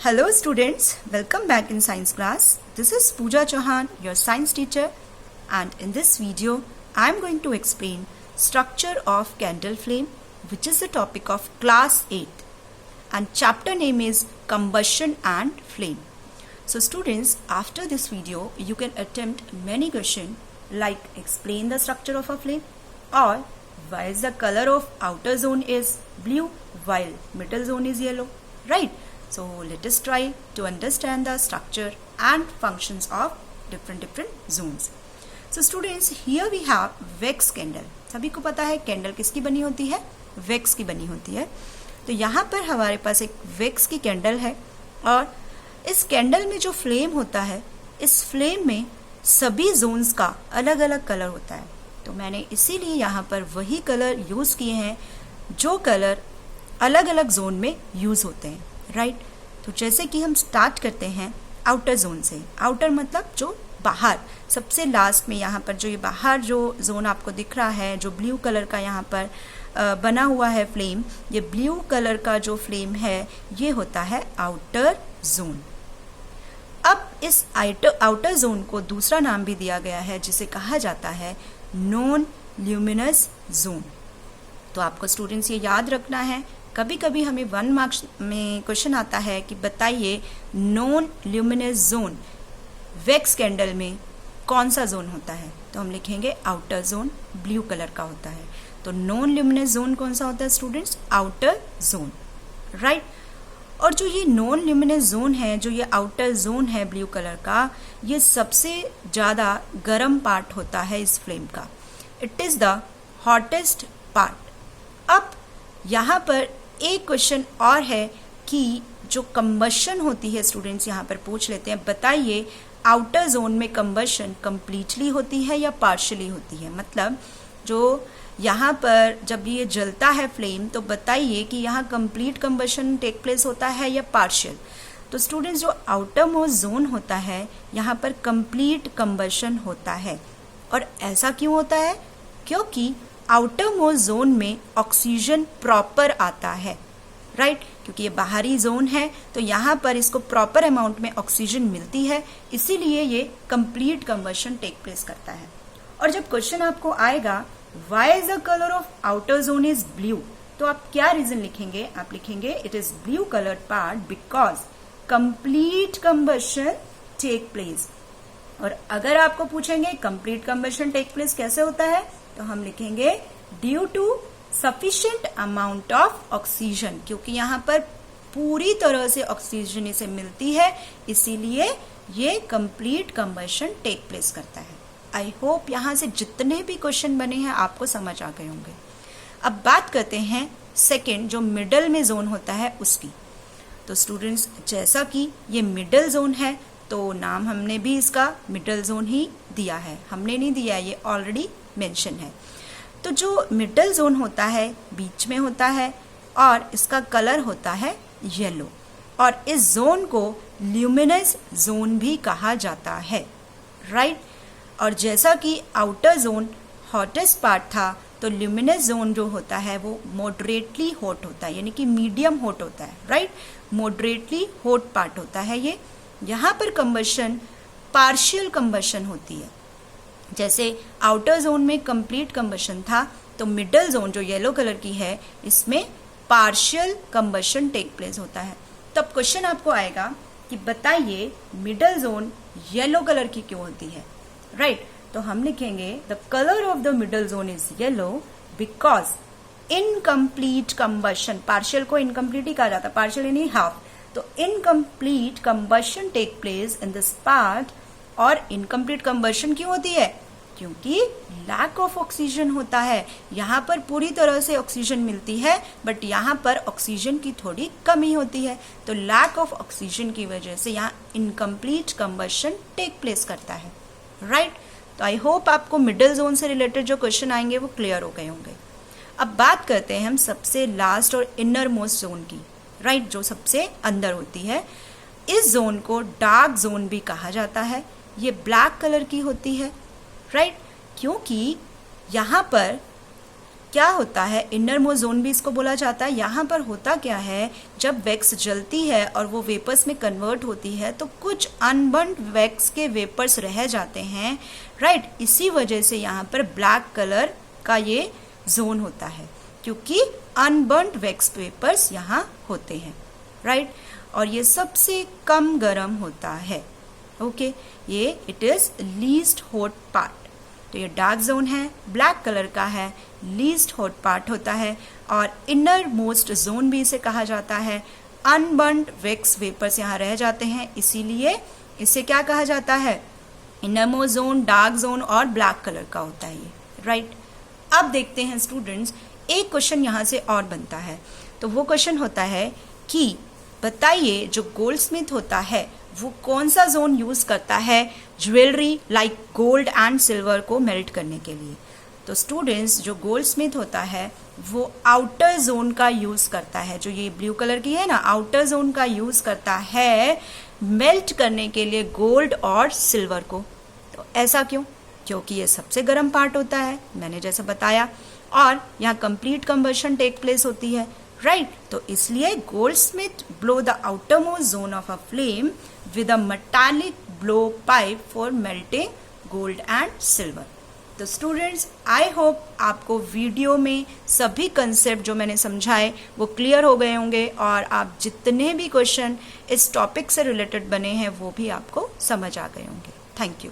Hello students, welcome back in science class. This is Pooja Chauhan, your science teacher, and in this video I am going to explain structure of candle flame, which is the topic of class 8, and chapter name is combustion and flame. So students, after this video you can attempt many questions like explain the structure of a flame, or why is the color of outer zone is blue while middle zone is yellow, right? So let us try to understand the structure and functions of different zones. So students, here we have wax candle. सभी को पता है candle किसकी बनी होती है? Wax की बनी होती है. तो यहाँ पर हमारे पास एक वैक्स की कैंडल है, और इस कैंडल में जो फ्लेम होता है, इस फ्लेम में सभी जोन्स का अलग अलग कलर होता है. तो मैंने इसीलिए यहाँ पर वही कलर यूज़ किए हैं जो कलर अलग अलग जोन में यूज़ होते हैं, राइट. तो जैसे कि हम स्टार्ट करते हैं आउटर जोन से. आउटर मतलब जो बाहर, सबसे लास्ट में यहाँ पर जो ये बाहर जो जोन आपको दिख रहा है, जो ब्लू कलर का यहाँ पर बना हुआ है फ्लेम, ये ब्लू कलर का जो फ्लेम है ये होता है आउटर जोन. अब इस आउटर जोन को दूसरा नाम भी दिया गया है जिसे कहा जाता है नॉन ल्यूमिनस जोन. तो आपको स्टूडेंट्स ये याद रखना है. कभी कभी हमें 1 मार्क्स में क्वेश्चन आता है कि बताइए non luminous zone wax candle में कौन सा जोन होता है. तो हम लिखेंगे आउटर जोन, ब्लू कलर का होता है. तो नॉन ल्यूमिनस जोन कौन सा होता है स्टूडेंट्स? Outer zone, right. और जो ये नॉन ल्यूमिनस जोन है, जो ये आउटर जोन है ब्लू कलर का, ये सबसे ज़्यादा गर्म पार्ट होता है इस फ्लेम का. It is the hottest part. अब यहाँ पर एक क्वेश्चन और है कि जो कंबशन होती है, स्टूडेंट्स यहाँ पर पूछ लेते हैं, बताइए आउटर जोन में कंबशन कंप्लीटली होती है या पार्शियली होती है. मतलब जो यहाँ पर जब ये जलता है फ्लेम, तो बताइए कि यहाँ कंप्लीट कंबशन टेक प्लेस होता है या पार्शियल. तो स्टूडेंट्स, जो आउटर मोस्ट जोन होता है यहाँ पर कंप्लीट कंबशन होता है. और ऐसा क्यों होता है? क्योंकि आउटर मोस्ट जोन में ऑक्सीजन प्रॉपर आता है, राइट. क्योंकि ये बाहरी जोन है तो यहाँ पर इसको प्रॉपर अमाउंट में ऑक्सीजन मिलती है, इसीलिए ये कंप्लीट कंबशन टेक प्लेस करता है. और जब क्वेश्चन आपको आएगा why is the colour of outer zone is blue, तो आप क्या रीजन लिखेंगे? आप लिखेंगे it is blue coloured part because complete combustion take place. और अगर आपको पूछेंगे कंप्लीट कंबशन टेक प्लेस कैसे होता है, तो हम लिखेंगे due to sufficient amount of oxygen. क्योंकि यहाँ पर पूरी तरह से ऑक्सीजन इसे मिलती है, इसीलिए ये कंप्लीट कंबशन टेक प्लेस करता है. आई होप यहाँ से जितने भी क्वेश्चन बने हैं आपको समझ आ गए होंगे. अब बात करते हैं सेकेंड, जो मिडल में जोन होता है उसकी. तो स्टूडेंट्स, जैसा कि ये मिडल जोन है तो नाम हमने भी इसका मिडल जोन ही दिया है. हमने नहीं दिया, ये ऑलरेडी मेंशन है. तो जो मिडल जोन होता है बीच में होता है, और इसका कलर होता है येलो. और इस जोन को ल्यूमिनस जोन भी कहा जाता है, राइट. और जैसा कि आउटर जोन हॉटेस्ट पार्ट था, तो ल्यूमिनस जोन जो होता है वो मॉडरेटली हॉट होता है, यानी कि मीडियम हॉट होता है, राइट. मॉडरेटली हॉट पार्ट होता है ये. यहाँ पर कंबशन पार्शियल कंबशन होती है. जैसे आउटर जोन में कंप्लीट कंबशन था, तो मिडल जोन जो येलो कलर की है इसमें पार्शियल कंबशन टेक प्लेस होता है. तब क्वेश्चन आपको आएगा कि बताइए मिडल जोन येलो कलर की क्यों होती है, राइट. तो हम लिखेंगे the colour of the middle zone is yellow because incomplete combustion, partial को इनकम्प्लीट ही कहा जाता है, पार्शियल यानी हाफ. तो incomplete combustion take place in this part. और इनकम्प्लीट कंबशन क्यों होती है? क्योंकि लैक ऑफ ऑक्सीजन होता है. यहाँ पर पूरी तरह से ऑक्सीजन मिलती है, बट यहाँ पर ऑक्सीजन की थोड़ी कमी होती है. तो लैक ऑफ ऑक्सीजन की वजह से यहाँ इनकम्प्लीट कंबशन टेक प्लेस करता है, राइट. तो आई होप आपको मिडिल जोन से रिलेटेड जो क्वेश्चन आएंगे वो क्लियर हो गए होंगे. अब बात करते हैं हम सबसे लास्ट और इनर मोस्ट जोन की, राइट, जो सबसे अंदर होती है. इस जोन को डार्क जोन भी कहा जाता है. ये ब्लैक कलर की होती है, राइट. क्योंकि यहाँ पर क्या होता है, इनर मोस्ट जोन भी इसको बोला जाता है। यहाँ पर होता क्या है, जब वैक्स जलती है और वो वेपर्स में कन्वर्ट होती है तो कुछ अनबर्न्ड वैक्स के वेपर्स रह जाते हैं, राइट। इसी वजह से यहाँ पर ब्लैक कलर का ये जोन होता है, क्योंकि अनबर्न्ड वैक्स वेपर्स यहाँ होते हैं, राइट। और ये सबसे कम गर्म होता है, ओके। ये it is least hot part. तो ये डार्क जोन है, ब्लैक कलर का है, लीस्ट हॉट पार्ट होता है। और इनर मोस्ट जोन भी इसे कहा जाता है। अनबर्न्ड वैक्स वेपर्स यहाँ रह जाते हैं, इसीलिए इसे क्या कहा जाता है, inner most zone, dark zone और ब्लैक कलर का होता है ये, राइट। अब देखते हैं स्टूडेंट्स, एक क्वेश्चन यहाँ से और बनता है। तो वो क्वेश्चन होता है कि बताइए जो गोल्डस्मिथ होता है वो कौन सा जोन यूज करता है jewellery like gold and silver को मेल्ट करने के लिए। तो स्टूडेंट्स, जो गोल्डस्मिथ होता है वो आउटर जोन का यूज करता है, जो ये ब्लू कलर की है ना, आउटर जोन का यूज करता है मेल्ट करने के लिए गोल्ड और सिल्वर को। तो ऐसा क्यों? क्योंकि ये सबसे गर्म पार्ट होता है, मैंने जैसा बताया, और यहाँ कंप्लीट कंबशन टेक प्लेस होती है, राइट। तो इसलिए Goldsmith blow the outer most zone of a flame with a metallic blow pipe for melting gold and silver। तो स्टूडेंट्स, आई होप आपको वीडियो में सभी कंसेप्ट जो मैंने समझाए वो क्लियर हो गए होंगे, और आप जितने भी क्वेश्चन इस टॉपिक से रिलेटेड बने हैं वो भी आपको समझ आ गए होंगे। Thank you.